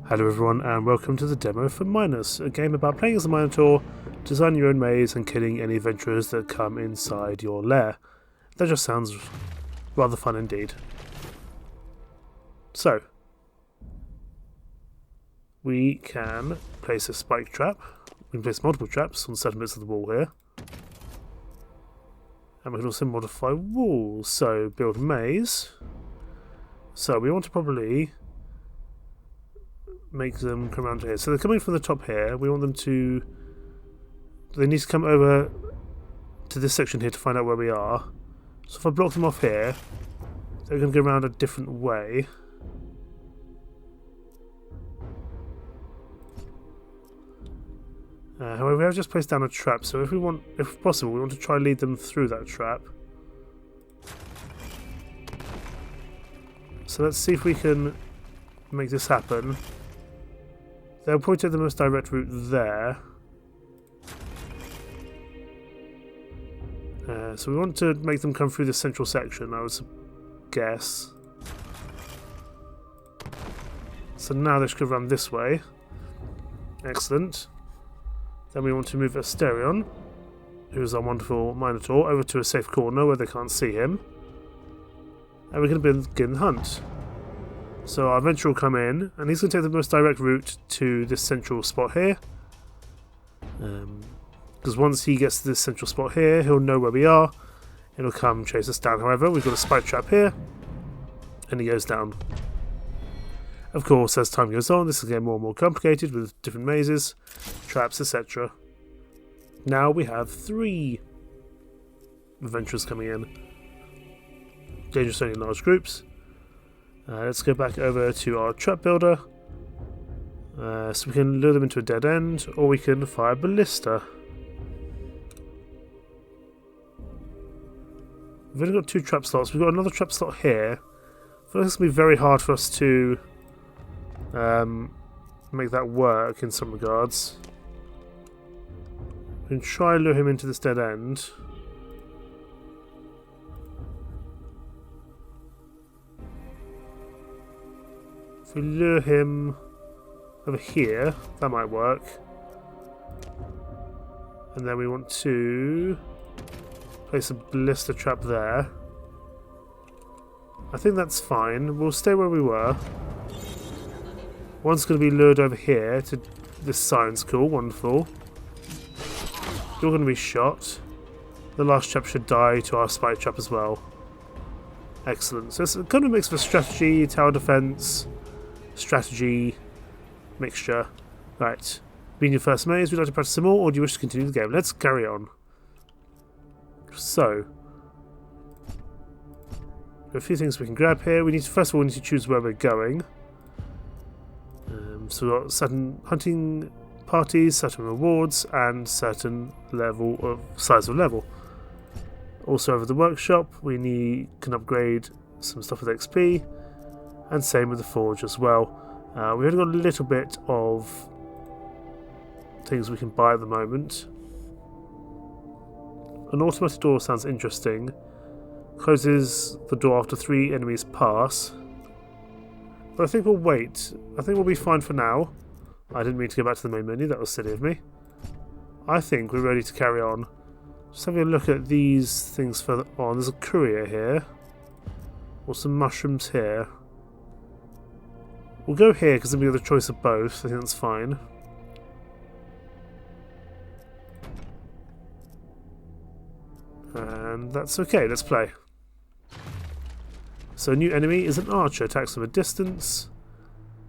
Hello everyone and welcome to the demo for Minos, a game about playing as a Minotaur, designing your own maze and killing any adventurers that come inside your lair. That just sounds rather fun indeed. So, we can place a spike trap, we can place multiple traps on certain bits of the wall here. And we can also modify walls, so build a maze. So we want to probably make them come around here. So they're coming from the top here. We want them to... They need to come over to this section here to find out where we are. So if I block them off here, they're going to go around a different way. However, we have just placed down a trap, so if possible, we want to try and lead them through that trap. So let's see if we can make this happen. They'll probably take the most direct route there. So we want to make them come through the central section, I would guess. So now they should go around this way. Excellent. Then we want to move Asterion, who's our wonderful Minotaur, over to a safe corner where they can't see him. And we're going to begin the hunt. So our adventurer will come in, and he's going to take the most direct route to this central spot here. Because once he gets to this central spot here, he'll know where we are, and he'll come chase us down. However, we've got a spike trap here, and he goes down. Of course, as time goes on, this will get more and more complicated with different mazes, traps, etc. Now we have 3 adventurers coming in. Dangerous only in large groups. Let's go back over to our trap builder. So we can lure them into a dead end, or we can fire ballista. We've only got 2 trap slots. We've got another trap slot here. I feel like it's going to be very hard for us to make that work in some regards. We can try and lure him into this dead end. If we lure him over here, that might work. And then we want to place a ballista trap there. I think that's fine. We'll stay where we were. One's going to be lured over here to this science school. Wonderful. You're going to be shot. The last trap should die to our spike trap as well. Excellent. So it's kind of a mix of strategy, tower defense, strategy mixture. Right. Being your first maze, would you like to practice some more, or do you wish to continue the game? Let's carry on. So, there are a few things we can grab here. First of all, we need to choose where we're going. So we've got certain hunting parties, certain rewards, and certain size of level. Also over the workshop, we can upgrade some stuff with XP, and same with the forge as well. We've only got a little bit of things we can buy at the moment. An automatic door sounds interesting. Closes the door after 3 enemies pass. But I think we'll wait. I think we'll be fine for now. I didn't mean to go back to the main menu, that was silly of me. I think we're ready to carry on. Just having a look at these things further on. There's a courier here. Or some mushrooms here. We'll go here because then we have the choice of both. I think that's fine. And that's okay, let's play. So a new enemy is an archer, attacks from a distance,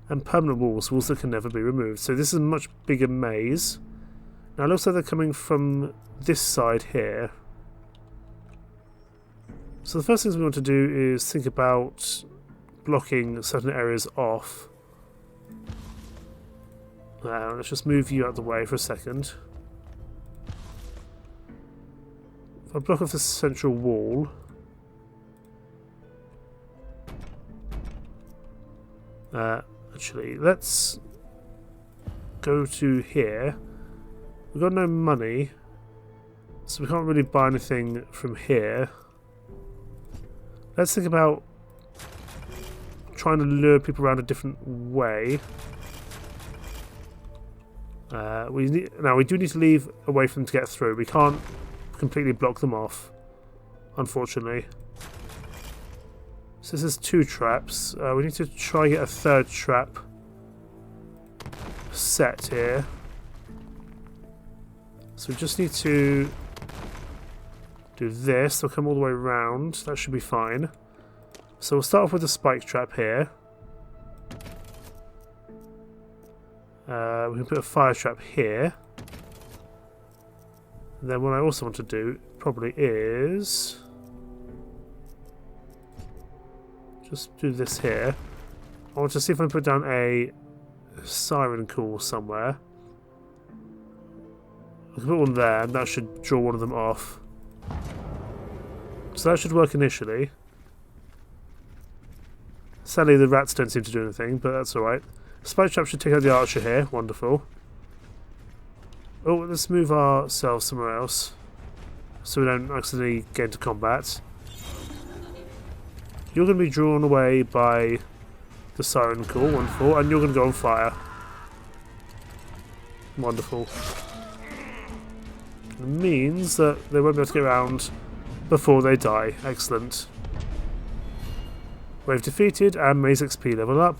and permanent walls that can never be removed. So this is a much bigger maze. Now it looks like they're coming from this side here. So the first things we want to do is think about blocking certain areas off. Let's just move you out of the way for a second. If I block off the central wall, actually, let's go to here. We've got no money, so we can't really buy anything from here. Let's think about trying to lure people around a different way. We do need to leave a way for them to get through. We can't completely block them off, unfortunately. So this is 2 traps. We need to try and get a 3rd trap set here. So we just need to do this. They'll come all the way around. That should be fine. So we'll start off with the spike trap here. We can put a fire trap here. And then what I also want to do probably is just do this here. I want to see if I can put down a siren call somewhere. I can put one there, and that should draw one of them off. So that should work initially. Sadly, the rats don't seem to do anything, but that's alright. Spike trap should take out the archer here. Wonderful. Oh, let's move ourselves somewhere else, so we don't accidentally get into combat. You're going to be drawn away by the siren call, wonderful, and you're going to go on fire. Wonderful. It means that they won't be able to get around before they die. Excellent. Wave defeated, and Maze XP level up.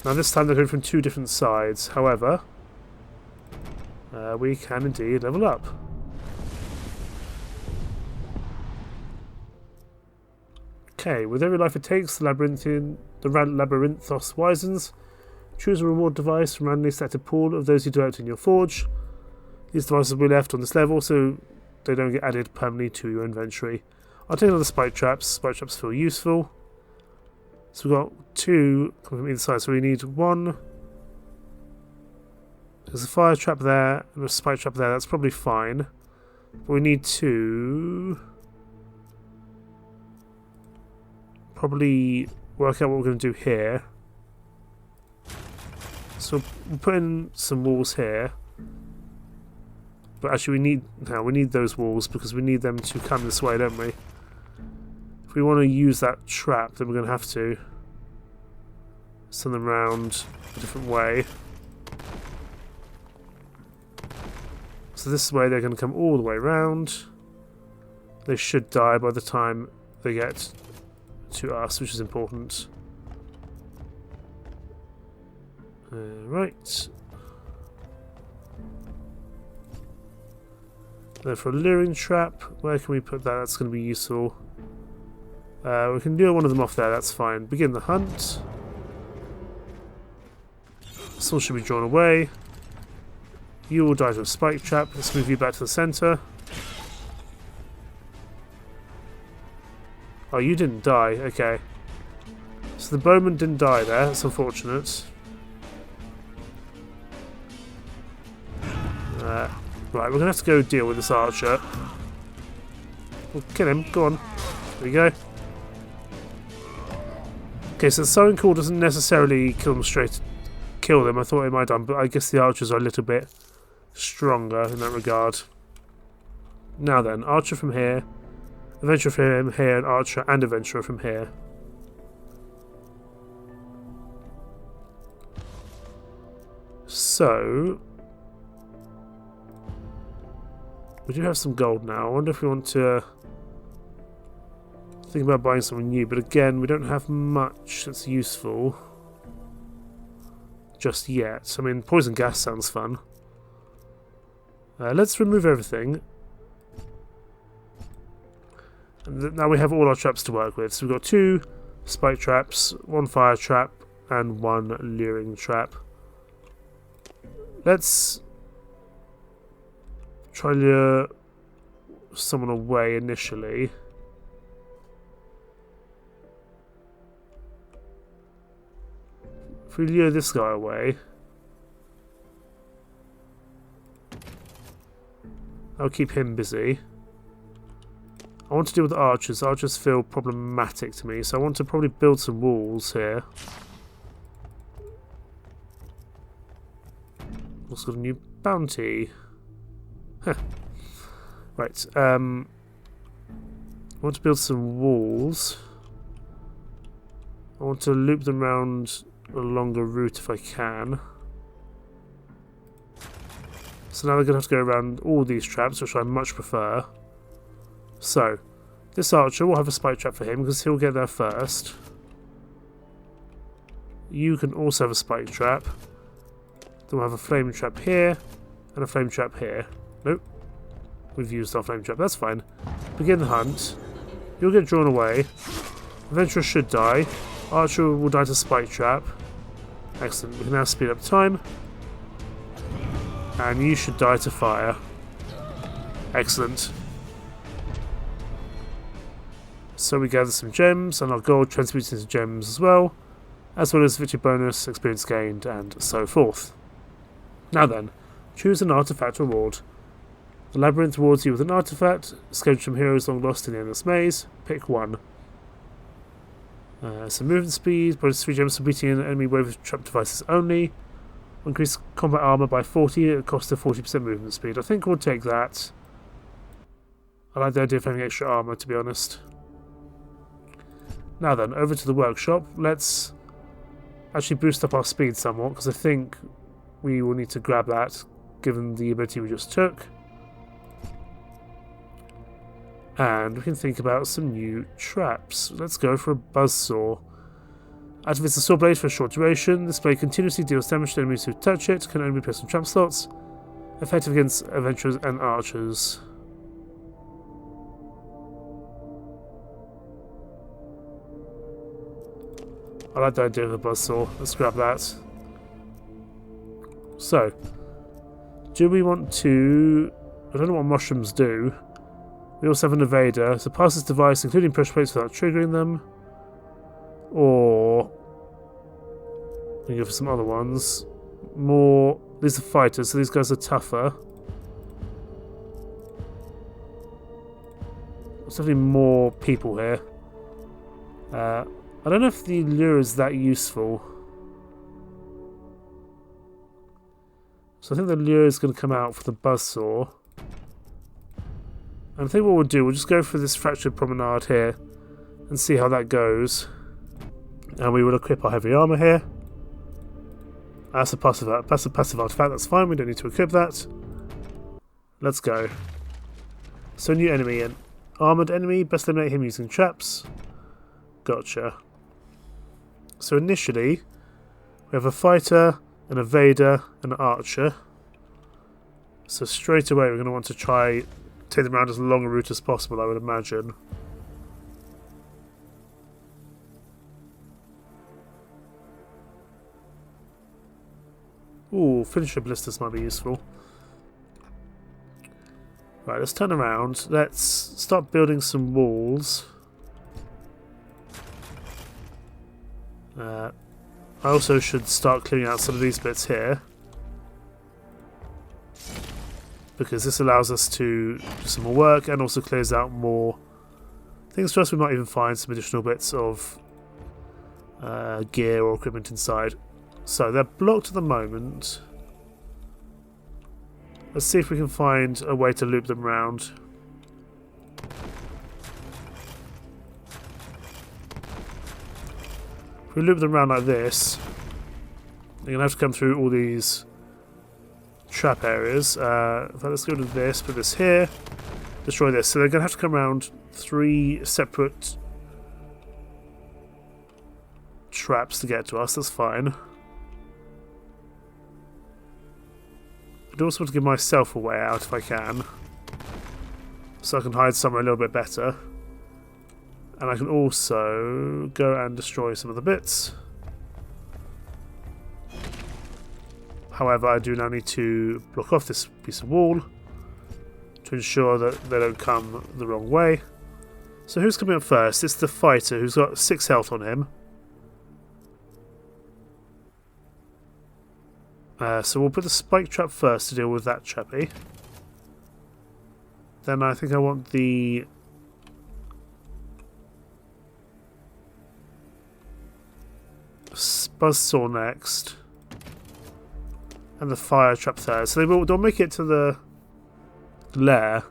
Now this time they're going from 2 different sides, however, we can indeed level up. Okay, with every life it takes, the Labyrinthos wisens. Choose a reward device from randomly selected pool of those you developed in your forge. These devices will be left on this level so they don't get added permanently to your inventory. I'll take another spike traps. Spike traps feel useful. So we've got 2 coming from either side, so we need 1. There's a fire trap there and a spike trap there, that's probably fine. But we need to probably work out what we're going to do here. So we'll put in some walls here. But actually we need those walls because we need them to come this way, don't we? If we want to use that trap, then we're going to have to send them around a different way. So this way they're going to come all the way around. They should die by the time they get to us, which is important. Right. Then for a luring trap, where can we put that? That's going to be useful. We can lure one of them off there, that's fine. Begin the hunt. This one should be drawn away. You will die to a spike trap. Let's move you back to the centre. Oh, you didn't die. Okay. So the bowman didn't die there. That's unfortunate. Right, we're going to have to go deal with this archer. We'll kill him. Go on. There we go. Okay, so the siren call doesn't necessarily kill them. I thought it might have done, but I guess the archers are a little bit stronger in that regard. Now then, archer from here, adventurer from here, and archer and adventurer from here. So we do have some gold now. I wonder if we want to think about buying something new, but again, we don't have much that's useful just yet. I mean, poison gas sounds fun. Let's remove everything. And now we have all our traps to work with. So we've got 2 spike traps, 1 fire trap, and 1 luring trap. Let's try to lure someone away initially. If we lure this guy away, I'll keep him busy. I want to deal with the archers. Archers feel problematic to me, so I want to probably build some walls here. Also got a new bounty. Huh. Right. I want to build some walls. I want to loop them around a longer route if I can. So now they're going to have to go around all these traps, which I much prefer. So, this archer will have a spike trap for him because he'll get there first. You can also have a spike trap. Then we'll have a flame trap here and a flame trap here. Nope. We've used our flame trap. That's fine. Begin the hunt. You'll get drawn away. Adventurer should die. Archer will die to spike trap. Excellent. We can now speed up time. And you should die to fire. Excellent. So we gather some gems, and our gold transmutes into gems as well as victory bonus, experience gained, and so forth. Now then, choose an artifact reward. The labyrinth rewards you with an artifact, scavenge from heroes long lost in the endless maze. Pick one. So movement speed, bonus 3 gems for beating an enemy wave of trap devices only. Increase combat armor by 40 at a cost of 40% movement speed. I think we'll take that. I like the idea of having extra armor, to be honest. Now then, over to the workshop. Let's actually boost up our speed somewhat, because I think we will need to grab that, given the ability we just took. And we can think about some new traps. Let's go for a buzzsaw. Activates the saw blade for a short duration. This blade continuously deals damage to enemies who touch it. Can only be placed on trap slots. Effective against adventurers and archers. I like the idea of the buzzsaw. Let's grab that. So, do we want to... I don't know what mushrooms do. We also have an evader. So pass this device, including pressure plates, without triggering them. Or... we can go for some other ones. More... these are fighters, so these guys are tougher. There's definitely more people here. I don't know if the lure is that useful. So I think the lure is going to come out for the buzzsaw. And I think what we'll do, we'll just go for this fractured promenade here and see how that goes. And we will equip our heavy armor here. That's a passive artifact, that's fine, we don't need to equip that. Let's go. So new enemy, an armoured enemy, best eliminate him using traps. Gotcha. So initially, we have a fighter, an evader, and an archer. So straight away we're going to want to try take them around as long a route as possible, I would imagine. Ooh, finisher blisters might be useful. Right, let's turn around. Let's start building some walls. I also should start clearing out some of these bits here, because this allows us to do some more work and also clears out more things for us. We might even find some additional bits of gear or equipment inside. So they're blocked at the moment. Let's see if we can find a way to loop them around. If we loop them around like this, they're going to have to come through all these trap areas. Let's go to this, put this here, destroy this. So they're going to have to come around 3 separate traps to get to us. That's fine. I'd also want to give myself a way out if I can, so I can hide somewhere a little bit better. And I can also go and destroy some of the bits. However, I do now need to block off this piece of wall to ensure that they don't come the wrong way. So who's coming up first? It's the fighter, who's got 6 health on him. So we'll put the spike trap first to deal with that chappy. Then I think I want the buzzsaw next, and the fire trap third. So they'll make it to the lair,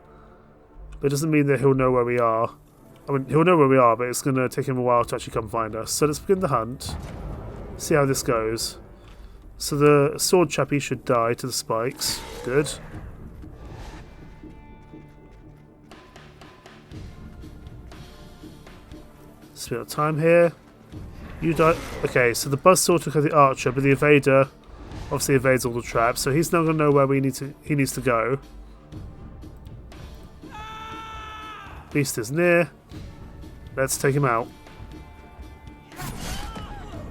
but it doesn't mean that he'll know where we are. I mean, he'll know where we are, but it's going to take him a while to actually come find us. So let's begin the hunt, see how this goes. So the sword chappy should die to the spikes. Good. So we got time here. You die. Okay, so the buzzsaw took out the archer, but the evader obviously evades all the traps, so he's not going to know where he needs to go. Beast is near. Let's take him out.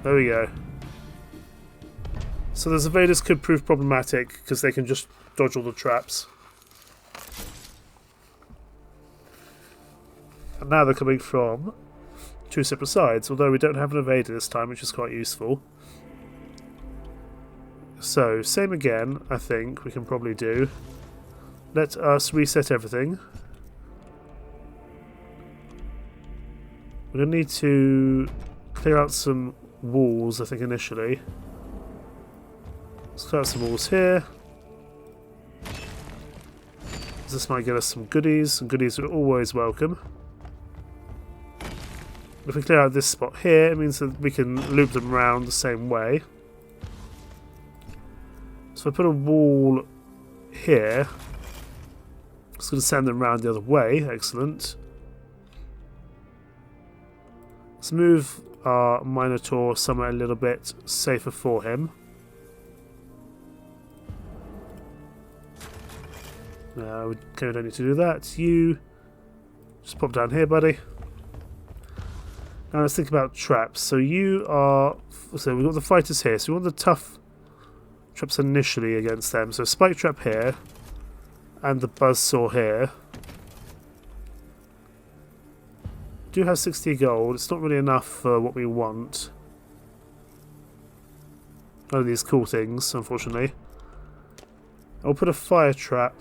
There we go. So those evaders could prove problematic because they can just dodge all the traps. And now they're coming from two separate sides, although we don't have an evader this time, which is quite useful. So, same again, I think we can probably do. Let us reset everything. We're going to need to clear out some walls, I think, initially. Let's clear out some walls here. This might get us some goodies, and goodies are always welcome. If we clear out this spot here, it means that we can loop them around the same way. So if I put a wall here, it's going to send them around the other way. Excellent. Let's move our Minotaur somewhere a little bit safer for him. No, we don't need to do that. You just pop down here, buddy. Now let's think about traps. So you are... So we've got the fighters here. So we want the tough traps initially against them. So spike trap here. And the buzzsaw here. Do have 60 gold. It's not really enough for what we want. None of these cool things, unfortunately. I'll put a fire trap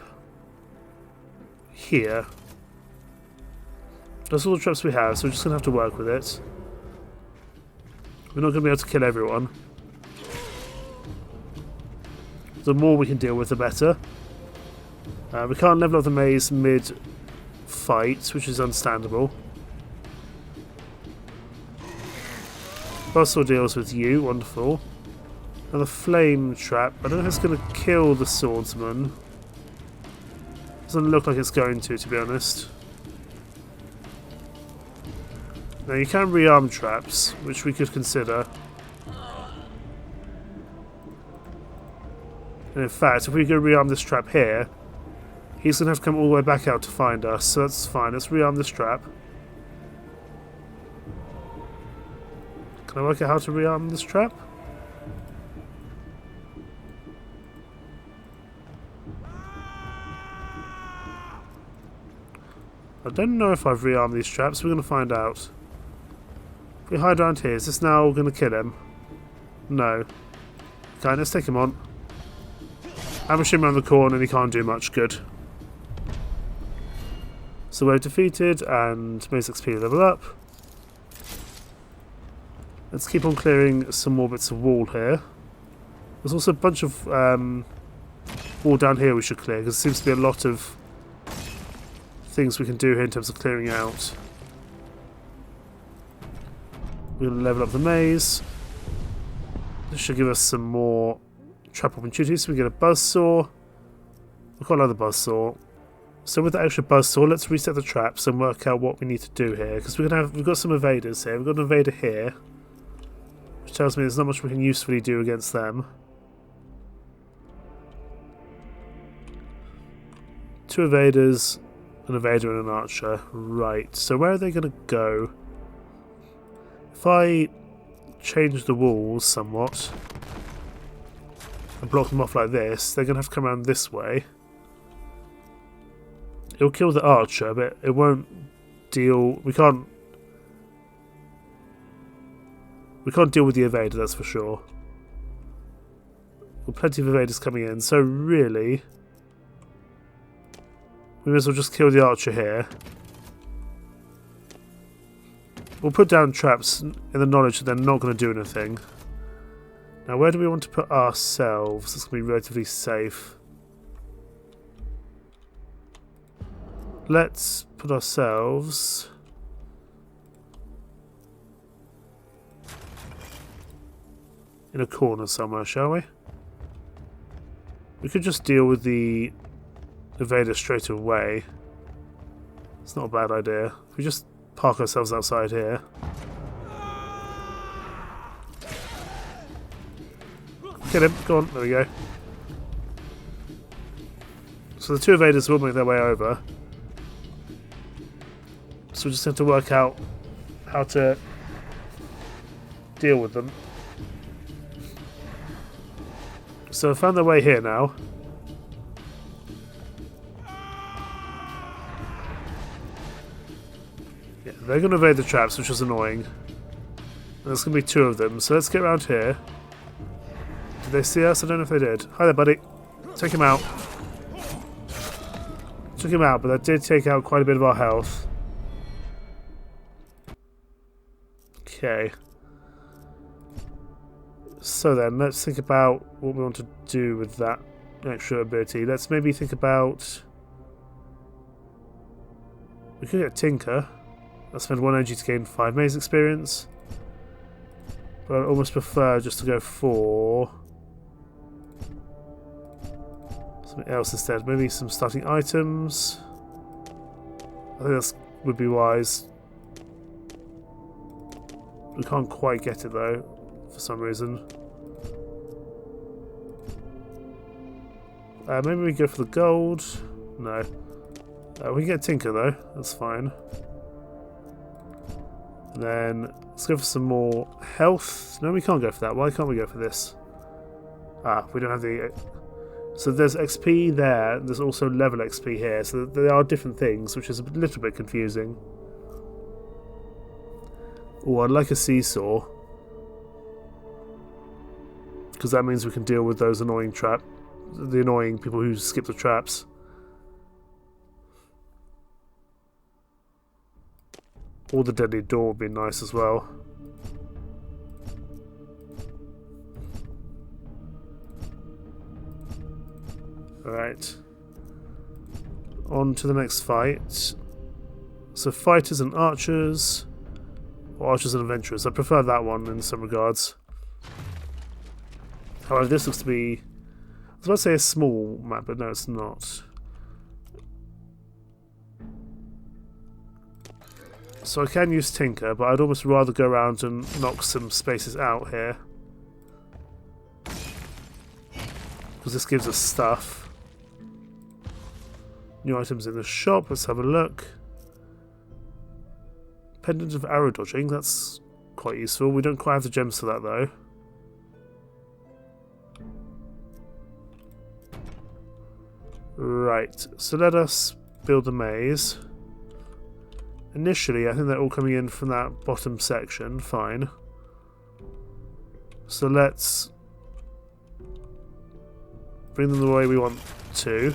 here. That's all the traps we have, so we're just going to have to work with it. We're not going to be able to kill everyone. The more we can deal with, the better. We can't level up the maze mid-fight, which is understandable. Buzzsaw deals with you, wonderful. Now the flame trap, I don't know if it's going to kill the swordsman. Doesn't look like it's going to be honest. Now you can rearm traps, which we could consider. And in fact, if we go rearm this trap here, he's going to have to come all the way back out to find us, so that's fine. Let's rearm this trap. Can I work out how to rearm this trap? I don't know if I've rearmed these traps. We're going to find out. If we hide around here, is this now going to kill him? No. Okay, let's take him on. Ambush him around the corner and he can't do much good. So we're defeated and Maze XP level up. Let's keep on clearing some more bits of wall here. There's also a bunch of wall down here we should clear because there seems to be a lot of things we can do here in terms of clearing out. We're going to level up the maze. This should give us some more trap opportunities. So we get a buzzsaw. I quite like the buzzsaw. So with that extra buzzsaw, let's reset the traps and work out what we need to do here. Because we've got some evaders here. We've got an evader here, which tells me there's not much we can usefully do against them. Two evaders, an evader and an archer. Right, so where are they going to go? If I change the walls somewhat and block them off like this, they're going to have to come around this way. It'll kill the archer, but it won't deal... We can't deal with the evader, that's for sure. Got plenty of evaders coming in, so really we may as well just kill the archer here. We'll put down traps in the knowledge that they're not going to do anything. Now where do we want to put ourselves? It's going to be relatively safe. Let's put ourselves in a corner somewhere, shall we? We could just deal with the evader straight away. It's not a bad idea. If we just park ourselves outside here. Kill him. Go on. There we go. So the two invaders will make their way over. So we just have to work out how to deal with them. So I found their way here now. Yeah, they're going to evade the traps, which is annoying. And there's going to be two of them, so let's get around here. Did they see us? I don't know if they did. Hi there, buddy. Take him out. Took him out, but that did take out quite a bit of our health. Okay. So then, let's think about what we want to do with that extra ability. Let's maybe think about... We could get Tinker. I'll spend 1 energy to gain 5 maze experience. But I'd almost prefer just to go for... something else instead. Maybe some starting items. I think that would be wise. We can't quite get it though, for some reason. Maybe we go for the gold. No. We can get Tinker though. That's fine. And then let's go for some more health. No, we can't go for that. Why can't we go for this? Ah, we don't have the... So there's XP there. There's also level XP here. So there are different things, which is a little bit confusing. Oh, I'd like a seesaw. Because that means we can deal with those annoying the annoying people who skip the traps. Or the deadly door would be nice as well. Alright. On to the next fight. So fighters and archers. Or archers and adventurers. I prefer that one in some regards. However, this looks to be... I was about to say a small map, but no, it's not. So I can use Tinker, but I'd almost rather go around and knock some spaces out here. Because this gives us stuff. New items in the shop, let's have a look. Pendant of arrow dodging, that's quite useful. We don't quite have the gems for that though. Right, so let us build a maze. Initially, I think they're all coming in from that bottom section, fine. So let's bring them the way we want to.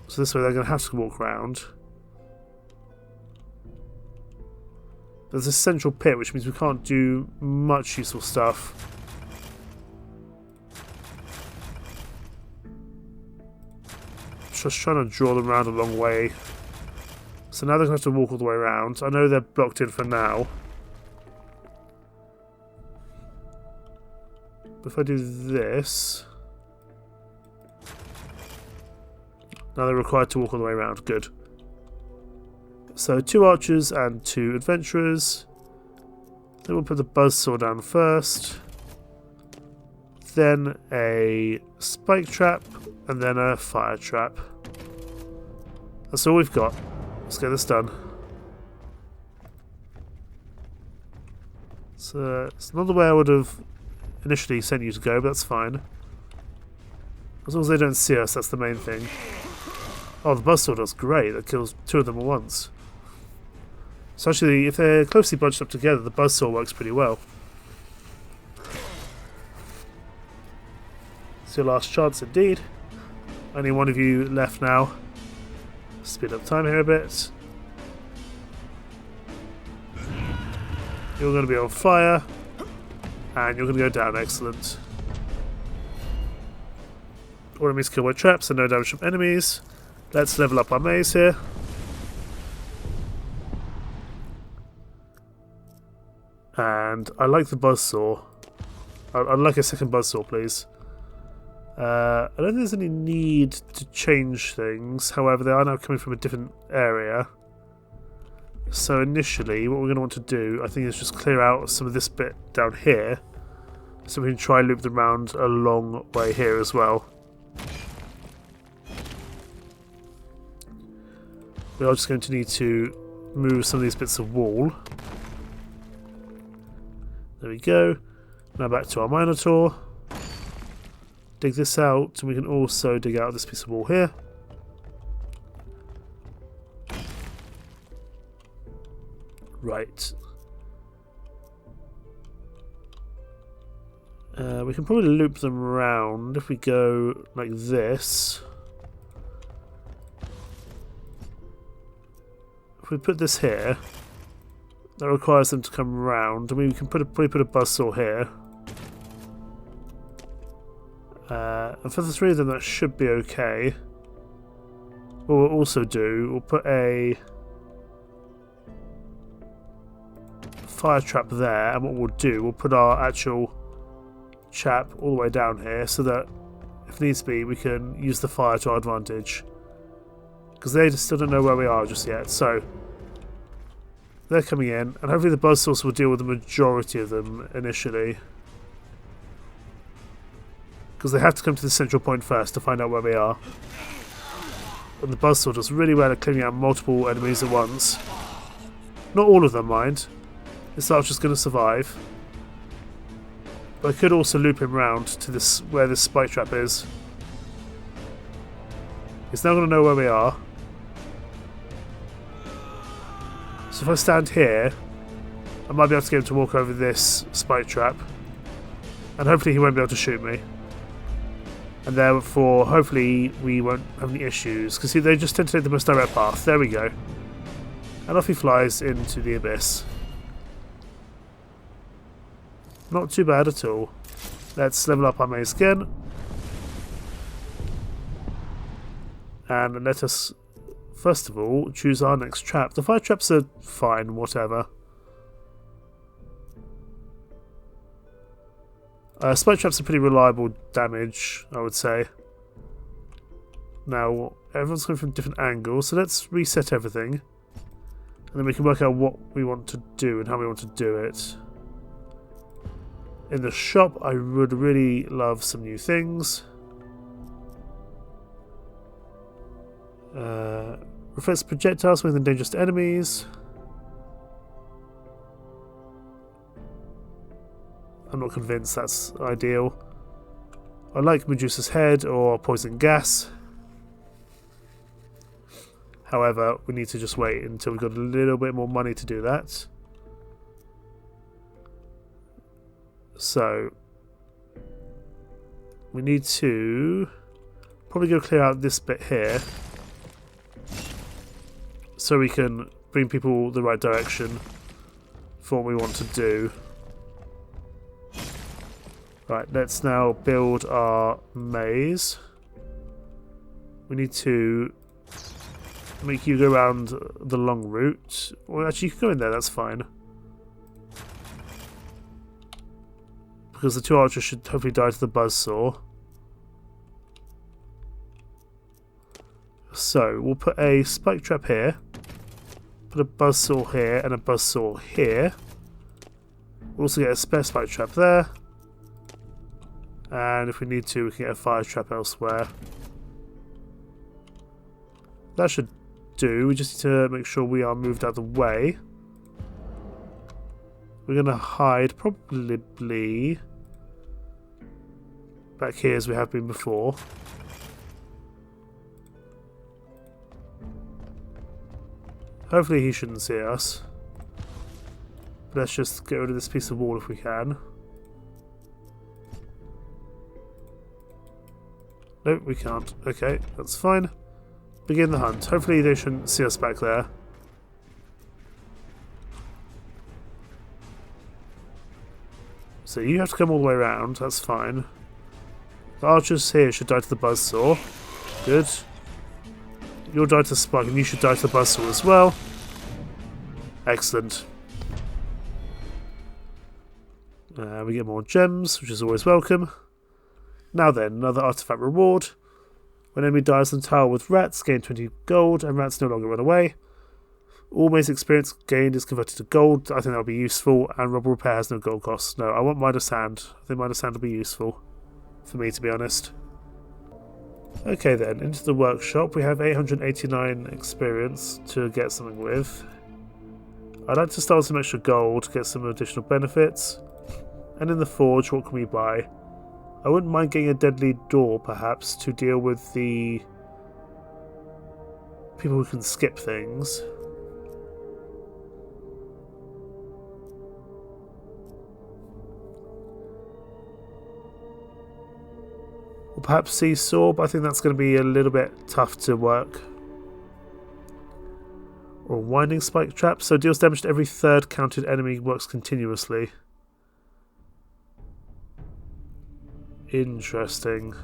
So this way they're going to have to walk around. There's a central pit, which means we can't do much useful stuff. Just trying to draw them around a long way. So now they're going to have to walk all the way around. I know they're blocked in for now. But if I do this... Now they're required to walk all the way around. Good. So 2 archers and 2 adventurers. Then we'll put the buzzsaw down first. Then a spike trap. And then a fire trap. That's all we've got. Let's get this done. So it's not the way I would have initially sent you to go, but that's fine. As long as they don't see us, that's the main thing. Oh, the buzzsaw does great. That kills 2 of them at once. So actually, if they're closely bunched up together, the buzzsaw works pretty well. It's your last chance indeed. Only one of you left now. Speed up time here a bit. You're going to be on fire. And you're going to go down. Excellent. All enemies killed by traps and no damage from enemies. Let's level up our maze here. And I like the buzzsaw. I'd like a second buzzsaw, please. I don't think there's any need to change things. However, they are now coming from a different area. So initially, what we're going to want to do, I think, is just clear out some of this bit down here, so we can try and loop them around a long way here as well. We are just going to need to move some of these bits of wall. There we go. Now back to our Minotaur. Dig this out, and we can also dig out this piece of wall here. Right. We can probably loop them around if we go like this. If we put this here, that requires them to come round. I mean, we can probably put a buzzsaw here. And for the three of them, that should be okay. What we'll also do, we'll put a fire trap there, and what we'll do, we'll put our actual chap all the way down here so that if needs be we can use the fire to our advantage, because they just still don't know where we are just yet. So they're coming in, and hopefully the buzzsaws will deal with the majority of them initially, because they have to come to the central point first to find out where we are. And the buzzsaw does really well at clearing out multiple enemies at once. Not all of them, mind. This archer's going to survive. But I could also loop him round to this where this spike trap is. He's now going to know where we are. So if I stand here, I might be able to get him to walk over this spike trap. And hopefully he won't be able to shoot me. And therefore, hopefully we won't have any issues. Because see, they just tend to take the most direct path. There we go. And off he flies into the abyss. Not too bad at all. Let's level up our maze again. And let us, first of all, choose our next trap. The fire traps are fine, whatever. Spike traps are pretty reliable damage, I would say. Now, everyone's coming from different angles, so let's reset everything. And then we can work out what we want to do and how we want to do it. In the shop, I would really love some new things. Reflects projectiles within dangerous enemies. I'm not convinced that's ideal. I like Medusa's head or poison gas. However, we need to just wait until we've got a little bit more money to do that. So, we need to probably go clear out this bit here so we can bring people the right direction for what we want to do. Right, let's now build our maze. We need to make you go around the long route. Well, actually, you can go in there, that's fine. Because the two archers should hopefully die to the buzzsaw. So, we'll put a spike trap here. Put a buzzsaw here and a buzzsaw here. We'll also get a spare spike trap there. And if we need to, we can get a fire trap elsewhere. That should do. We just need to make sure we are moved out of the way. We're going to hide probably back here as we have been before. Hopefully he shouldn't see us. But let's just get rid of this piece of wall if we can. No, we can't. Okay, that's fine. Begin the hunt. Hopefully they shouldn't see us back there. So you have to come all the way around, that's fine. The archers here should die to the buzzsaw. Good. You'll die to the spike and you should die to the buzzsaw as well. Excellent. We get more gems, which is always welcome. Now then, another artifact reward. When enemy dies in the tower with rats, gain 20 gold, and rats no longer run away. All Maze experience gained is converted to gold. I think that would be useful. And Rubble Repair has no gold cost. No, I want Midas Hand. I think Midas Hand will be useful for me, to be honest. Okay then, into the workshop. We have 889 experience to get something with. I'd like to start with some extra gold to get some additional benefits. And in the forge, what can we buy? I wouldn't mind getting a deadly door, perhaps, to deal with the people who can skip things. Or perhaps Seesaw, but I think that's going to be a little bit tough to work. Or Winding Spike Trap, so deals damage to every third counted enemy, works continuously. Interesting.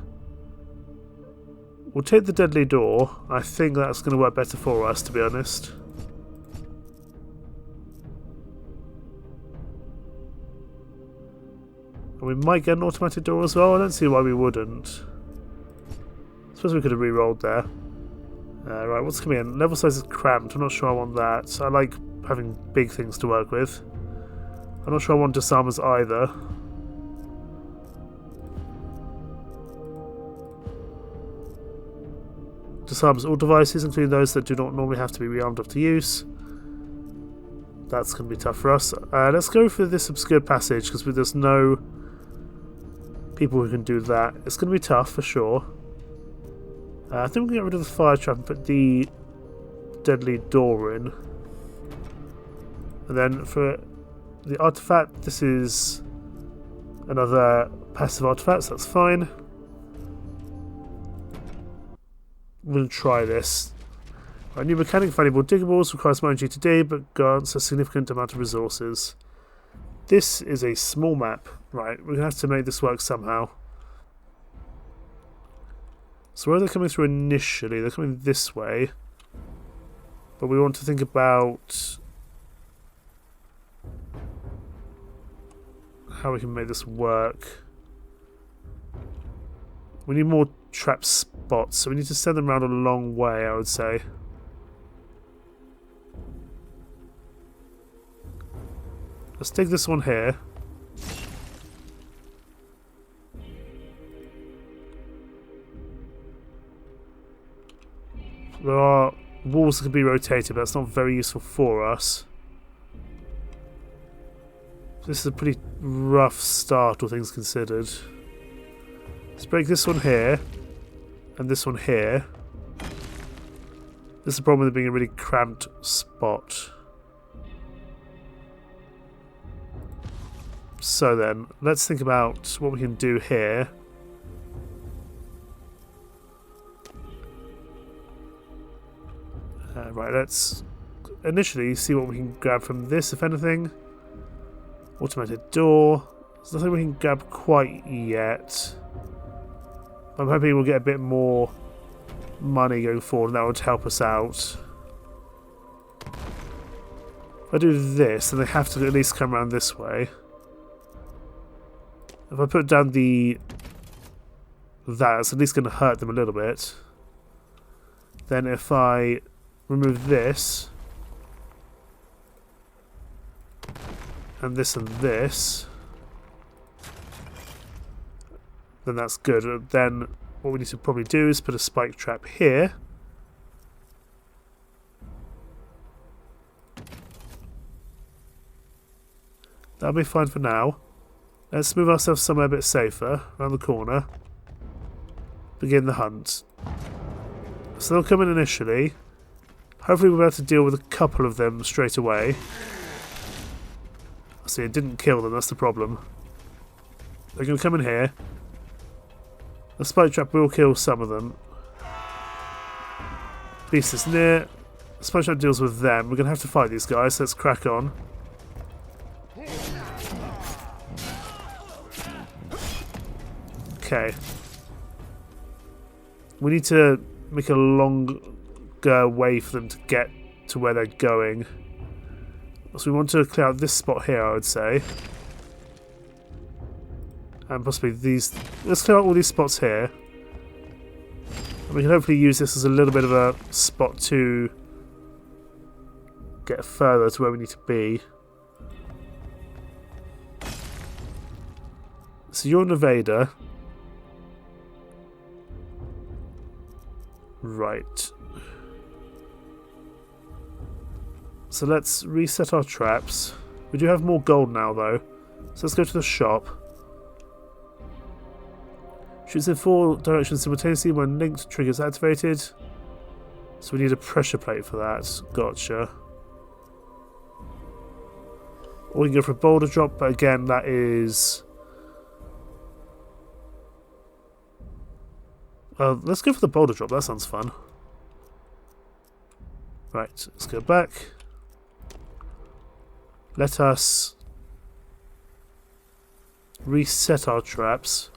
We'll take the Deadly Door. I think that's going to work better for us, to be honest. And we might get an automatic door as well. I don't see why we wouldn't. I suppose we could have re-rolled there. Right, what's coming in? Level size is cramped. I'm not sure I want that. I like having big things to work with. I'm not sure I want disarmers either. Disarms all devices, including those that do not normally have to be rearmed after use. That's going to be tough for us. Let's go for this obscured passage, because there's no people who can do that. It's going to be tough for sure. I think we can get rid of the fire trap and put the deadly door in. And then for the artifact, this is another passive artifact, so that's fine. I'm going to try this. Right, new mechanic, valuable diggables, requires more energy today, but grants a significant amount of resources. This is a small map. Right, we're going to have to make this work somehow. So where are they coming through initially? They're coming this way. But we want to think about how we can make this work. We need more trap spots, so we need to send them around a long way, I would say. Let's take this one here. There are walls that can be rotated, but that's not very useful for us. This is a pretty rough start, all things considered. Let's break this one here, and this one here. This is the problem with it being a really cramped spot. So then, let's think about what we can do here. Right, let's initially see what we can grab from this, if anything. Automated door. There's nothing we can grab quite yet. I'm hoping we'll get a bit more money going forward, and that would help us out. If I do this, then they have to at least come around this way. If I put down that's at least going to hurt them a little bit. Then if I remove this, and this, then that's good. Then what we need to probably do is put a spike trap here. That'll be fine for now. Let's move ourselves somewhere a bit safer, around the corner. Begin the hunt. So they'll come in initially. Hopefully we'll be able to deal with a couple of them straight away. See, it didn't kill them, that's the problem. They're going to come in here. The spike trap will kill some of them. Beast is near. The spike trap deals with them. We're going to have to fight these guys, so let's crack on. Okay. We need to make a longer way for them to get to where they're going. So we want to clear out this spot here, I would say. And possibly these. Let's clear out all these spots here. And we can hopefully use this as a little bit of a spot to get further to where we need to be. So you're an evader. Right. So let's reset our traps. We do have more gold now though. So let's go to the shop. Shoots in 4 directions simultaneously when linked triggers activated. So we need a pressure plate for that. Gotcha. Or we can go for a boulder drop, but again that is... let's go for the boulder drop, that sounds fun. Right, let's go back. Let us reset our traps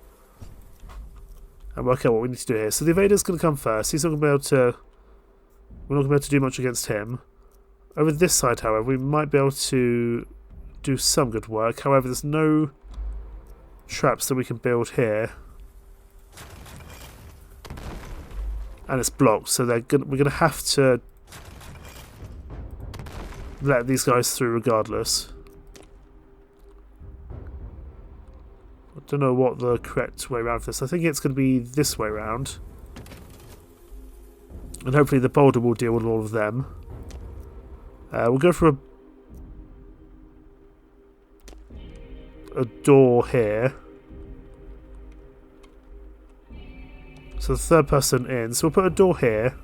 and work out what we need to do here. So the evader's going to come first. He's not going to be able to... We're not going to be able to do much against him. Over this side, however, we might be able to do some good work. However, there's no traps that we can build here. And it's blocked, so we're going to have to let these guys through regardless. I don't know what the correct way around for this. I think it's going to be this way around. And hopefully the boulder will deal with all of them. We'll go for a door here. So the third person in. So we'll put a door here.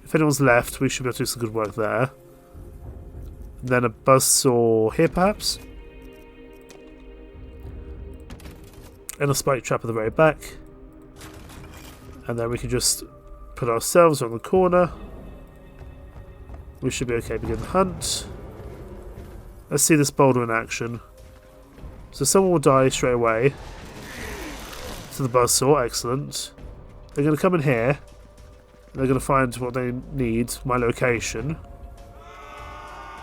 If anyone's left, we should be able to do some good work there. And then a buzzsaw here, perhaps. And a spike trap at the very back. And then we can just put ourselves on the corner. We should be okay to begin the hunt. Let's see this boulder in action. So someone will die straight away. To the buzzsaw, excellent. They're going to come in here. They're going to find what they need, my location.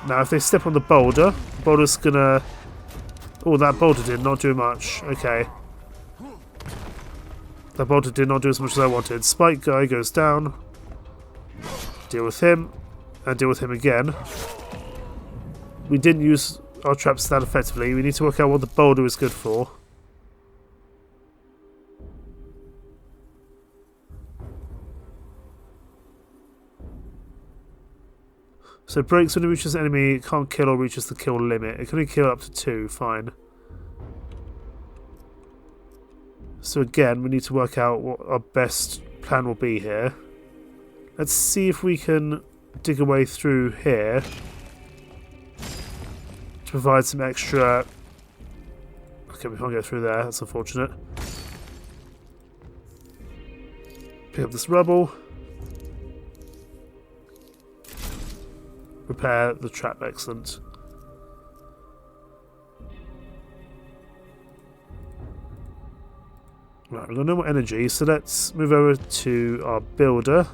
Now if they step on the boulder's going to... Oh, that boulder did not do much. Okay. That boulder did not do as much as I wanted. Spike guy goes down. Deal with him. And deal with him again. We didn't use our traps that effectively. We need to work out what the boulder is good for. So it breaks when it reaches the enemy, it can't kill or reaches the kill limit. It can only kill up to 2, fine. So again, we need to work out what our best plan will be here. Let's see if we can dig a way through here to provide some extra... Okay, we can't go through there, that's unfortunate. Pick up this rubble. Repair the trap, excellent. Right, we've got no more energy, so let's move over to our builder.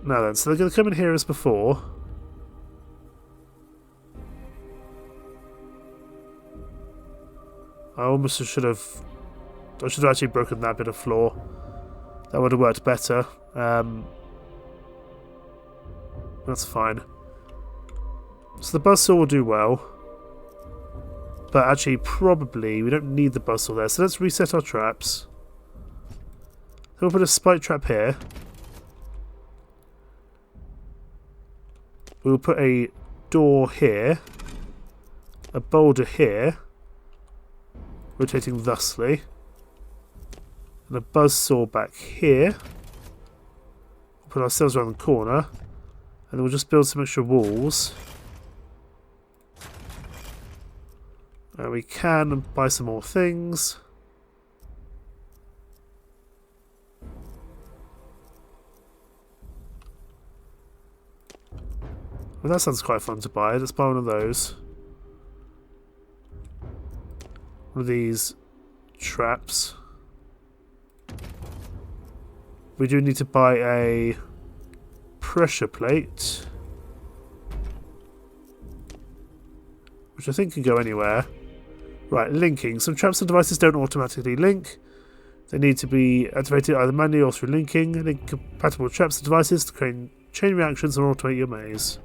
Now then, so they're going to come in here as before. I almost should have... I should have actually broken that bit of floor. That would have worked better. That's fine. So the buzzsaw will do well. But actually, probably, we don't need the buzzsaw there. So let's reset our traps. Then we'll put a spike trap here. We'll put a door here. A boulder here. Rotating thusly. And a buzzsaw back here. Put ourselves around the corner. And then we'll just build some extra walls. We can buy some more things. Well, that sounds quite fun to buy. Let's buy one of those. One of these traps. We do need to buy a pressure plate, which I think can go anywhere. Right, linking. Some traps and devices don't automatically link. They need to be activated either manually or through linking. Link compatible traps and devices to chain reactions and automate your maze.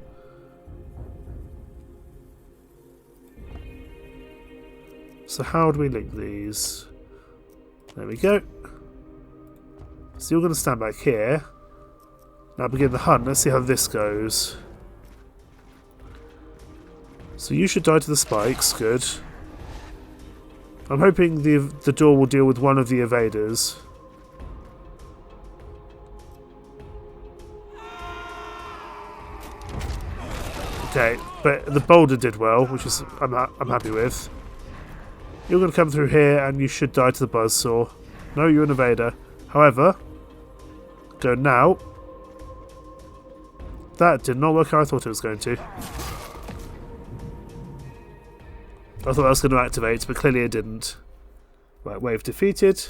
So how do we link these? There we go. So you're going to stand back here. Now begin the hunt. Let's see how this goes. So you should die to the spikes. Good. I'm hoping the door will deal with one of the evaders. Okay, but the boulder did well, which is I'm happy with. You're going to come through here and you should die to the buzzsaw. No, you're an evader. However, go now. That did not work how I thought it was going to. I thought that was going to activate, but clearly it didn't. Right, wave defeated.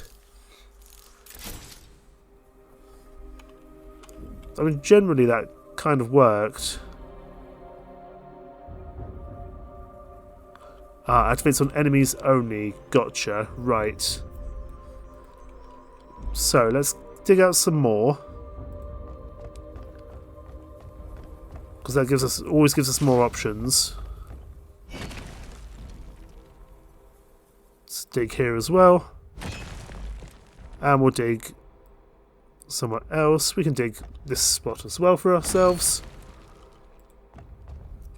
I mean, generally that kind of worked. Ah, activates on enemies only. Gotcha. Right. So, let's dig out some more. Because that always gives us more options. Let's dig here as well. And we'll dig somewhere else. We can dig this spot as well for ourselves.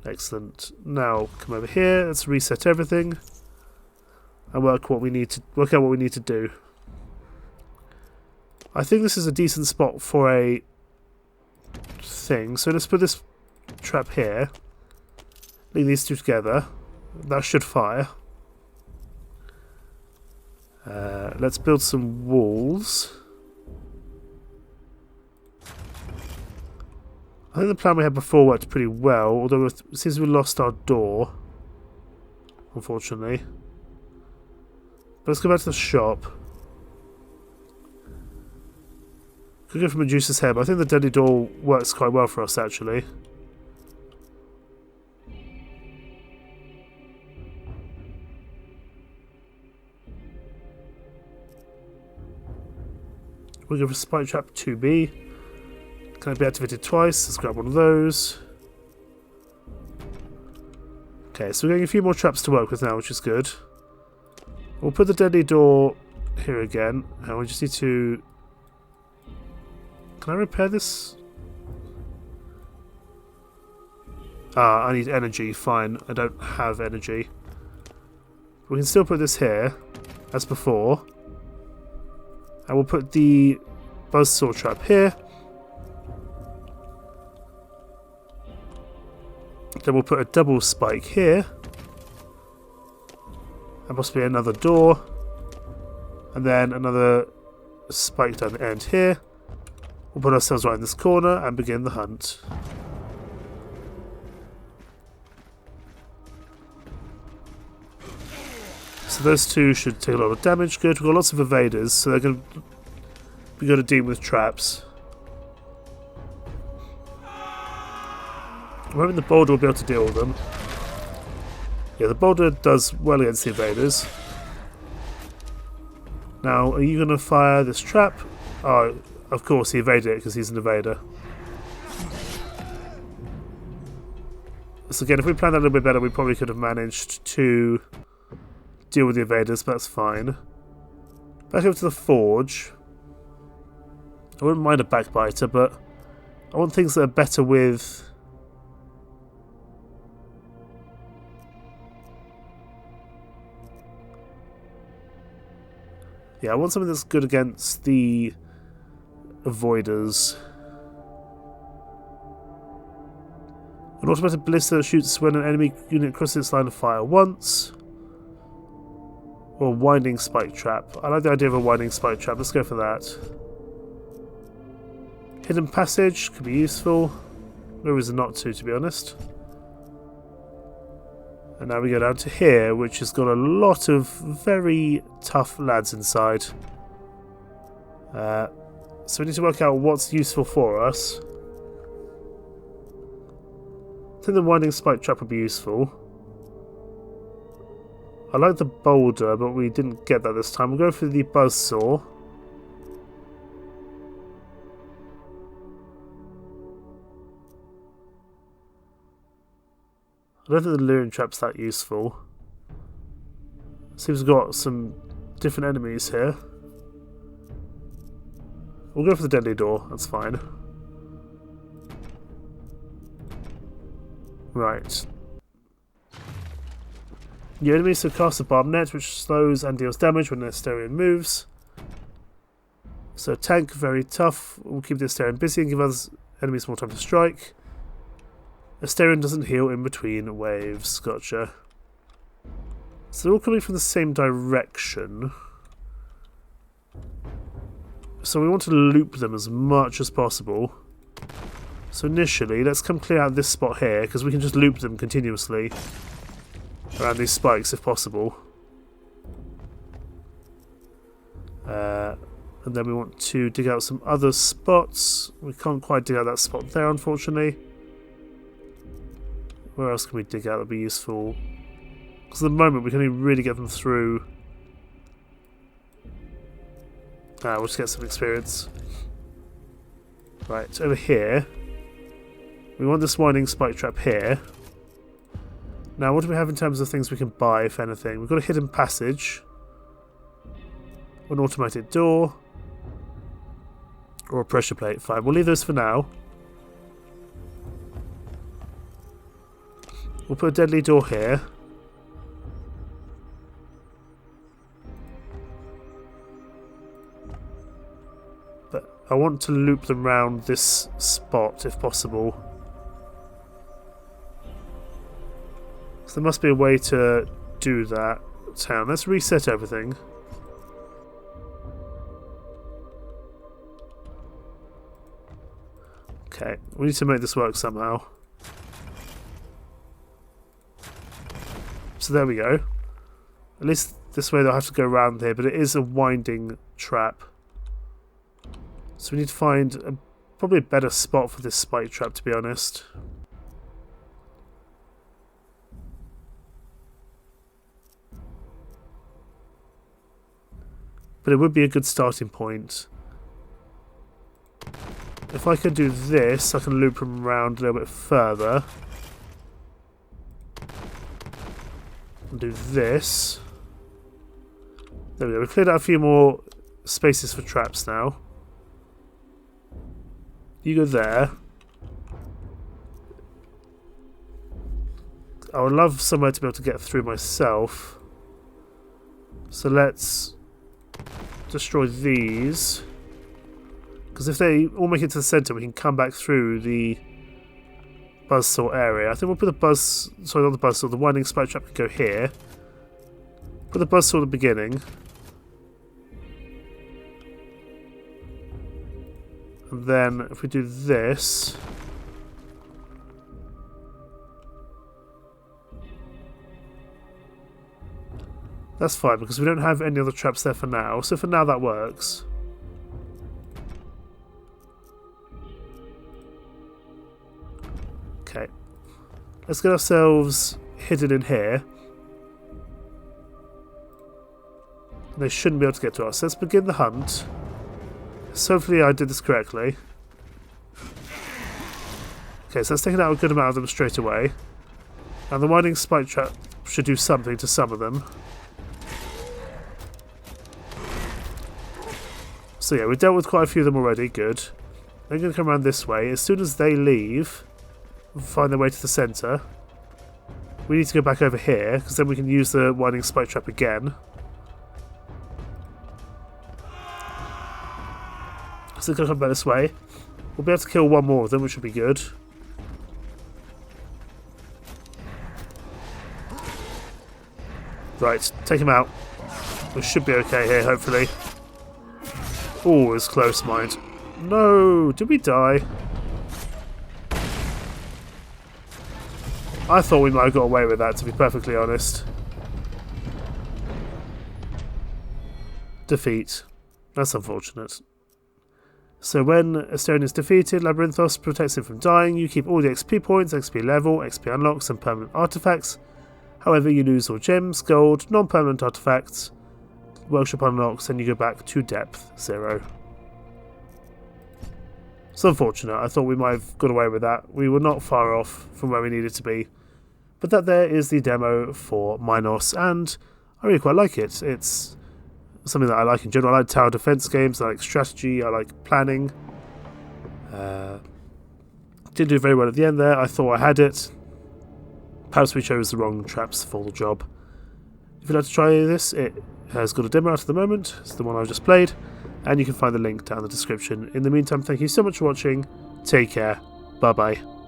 Excellent. Now come over here. Let's reset everything and work out what we need to do. I think this is a decent spot for a thing. So let's put this trap here. Link these two together. That should fire. Let's build some walls. I think the plan we had before worked pretty well, although it seems we lost our door, unfortunately. But let's go back to the shop. Could go for Medusa's head, but I think the deadly door works quite well for us, actually. We'll go for Spike Trap 2B. Can it be activated twice? Let's grab one of those. Okay, so we're getting a few more traps to work with now, which is good. We'll put the deadly door here again, and we just need to... Can I repair this? Ah, I need energy. Fine, I don't have energy. We can still put this here, as before. And we'll put the buzzsaw trap here. Then we'll put a double spike here. And possibly another door. And then another spike down the end here. We'll put ourselves right in this corner and begin the hunt. So those two should take a lot of damage. Good, we've got lots of evaders, so they're going to be good at dealing with traps. I'm hoping the boulder will be able to deal with them. Yeah, the boulder does well against the evaders. Now, are you going to fire this trap? Oh, of course, he evaded it because he's an evader. So again, if we planned that a little bit better, we probably could have managed to deal with the evaders, but that's fine. Back over to the forge. I wouldn't mind a backbiter, but I want things that are better with... Yeah, I want something that's good against the avoiders. An automatic ballista shoots when an enemy unit crosses its line of fire once. Or a winding spike trap. I like the idea of a winding spike trap. Let's go for that. Hidden passage could be useful. No reason not to be honest. And now we go down to here, which has got a lot of very tough lads inside. So we need to work out what's useful for us. I think the winding spike trap would be useful. I like the boulder, but we didn't get that this time. We'll go for the buzzsaw. I don't think the luring trap's that useful. Seems we've got some different enemies here. We'll go for the deadly door, that's fine. Right. Your enemies will cast a barbed net which slows and deals damage when the Asterion moves. So tank, very tough. We'll keep the Asterion busy and give us enemies more time to strike. Asterion doesn't heal in between waves. Gotcha. So they're all coming from the same direction. So we want to loop them as much as possible. So initially, let's come clear out this spot here, because we can just loop them continuously around these spikes if possible. And then we want to dig out some other spots. We can't quite dig out that spot there, unfortunately. Where else can we dig out that would be useful? Because at the moment we can only really get them through. We'll just get some experience. Right, over here. We want this winding spike trap here. Now, what do we have in terms of things we can buy, if anything? We've got a hidden passage. An automatic door. Or a pressure plate. Fine, we'll leave those for now. We'll put a deadly door here. But I want to loop them round this spot if possible. So there must be a way to do that. Town. Let's reset everything. Okay, we need to make this work somehow. So there we go. At least this way they'll have to go around here, but it is a winding trap. So we need to find probably a better spot for this spike trap, to be honest. But it would be a good starting point. If I could do this, I can loop them around a little bit further. And do this. There we go. We've cleared out a few more spaces for traps now. You go there. I would love somewhere to be able to get through myself. So let's destroy these. Because if they all make it to the centre, we can come back through the buzzsaw area. I think we'll put the winding spike trap can go here. Put the buzzsaw at the beginning. And then if we do this, that's fine because we don't have any other traps there for now. So for now that works. Okay, let's get ourselves hidden in here. They shouldn't be able to get to us. Let's begin the hunt. So hopefully I did this correctly. Okay, so that's taken out a good amount of them straight away. And the winding spike trap should do something to some of them. So yeah, we've dealt with quite a few of them already. Good. They're going to come around this way. As soon as they leave, find their way to the centre, we need to go back over here, because then we can use the winding spike trap again. So they're going to come back this way. We'll be able to kill one more of them, which should be good. Right, take him out. We should be okay here, hopefully. Oh, it was close, mind. No! Did we die? I thought we might have got away with that, to be perfectly honest. Defeat. That's unfortunate. So when Asterion is defeated, Labyrinthos protects him from dying. You keep all the XP points, XP level, XP unlocks, and permanent artifacts. However, you lose all gems, gold, non-permanent artifacts, workshop unlocks, and you go back to depth 0. It's unfortunate. I thought we might have got away with that. We were not far off from where we needed to be. But that there is the demo for Minos, and I really quite like it. It's something that I like in general. I like tower defense games, I like strategy, I like planning. Didn't do very well at the end there. I thought I had it. Perhaps we chose the wrong traps for the job. If you'd like to try this, it has got a demo out at the moment. It's the one I've just played, and you can find the link down in the description. In the meantime, thank you so much for watching. Take care. Bye bye.